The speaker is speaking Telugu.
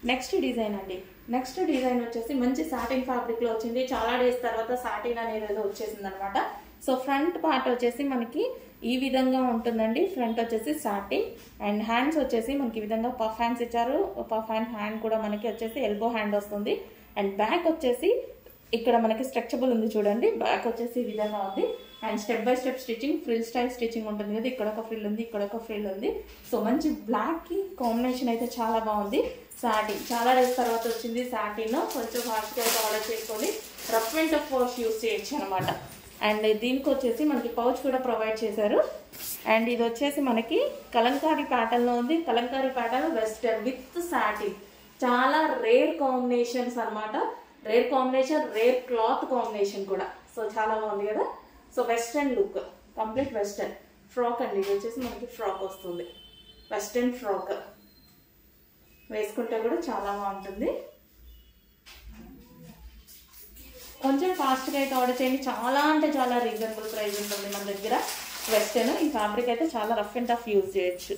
నెక్స్ట్ డిజైన్ అండి. నెక్స్ట్ డిజైన్ వచ్చేసి మంచి సాటిన్ ఫ్యాబ్రిక్లో వచ్చింది. చాలా డేస్ తర్వాత సాటిన్ అనేది వచ్చేసింది అనమాట. సో ఫ్రంట్ పార్ట్ వచ్చేసి మనకి ఈ విధంగా ఉంటుందండి. ఫ్రంట్ వచ్చేసి సాటిన్ అండ్ హ్యాండ్స్ వచ్చేసి మనకి ఈ విధంగా పఫ్ హ్యాండ్స్ ఇచ్చారు. పఫ్ హ్యాండ్ కూడా మనకి వచ్చేసి ఎల్బో హ్యాండ్ వస్తుంది. అండ్ బ్యాక్ వచ్చేసి ఇక్కడ మనకి స్ట్రెచబుల్ ఉంది చూడండి. బ్యాక్ వచ్చేసి ఈ విధంగా ఉంది. And step by step stitching, frill style stitching ఉంటుంది కదా. ఇక్కడ ఒక ఫ్రిల్ ఉంది, ఇక్కడ ఒక ఫ్రిల్ ఉంది. సో మంచి బ్లాక్కి కాంబినేషన్ అయితే చాలా బాగుంది. సాటిన్ చాలా డేస్ తర్వాత వచ్చింది. సాటిన్ కొంచెం ఫాస్ట్గా అయితే ఆర్డర్ చేసుకోండి. Rough and tough wash use చేయొచ్చు అనమాట. అండ్ దీనికి వచ్చేసి మనకి పౌచ్ కూడా ప్రొవైడ్ చేశారు. అండ్ ఇది వచ్చేసి మనకి కలంకారీ ప్యాటర్న్లో ఉంది. Kalamkari pattern western with satin. చాలా రేర్ కాంబినేషన్స్ అనమాట. Rare combination, rare cloth combination కూడా. సో చాలా బాగుంది కదా. So western look, complete western frock అండి. ఇది వచ్చేసి మనకి ఫ్రాక్ వస్తుంది. వెస్టర్న్ ఫ్రాక్ వేసుకుంటే కూడా చాలా బాగుంటుంది. కొంచెం ఫాస్ట్గా అయితే ఆర్డర్ చేయండి. చాలా అంటే చాలా రీజనబుల్ ప్రైస్ ఉంటుంది మన దగ్గర. వెస్టర్న్ ఈ ఫ్యాబ్రిక్ అయితే చాలా రఫ్ అండ్ టఫ్ యూజ్ చేయొచ్చు.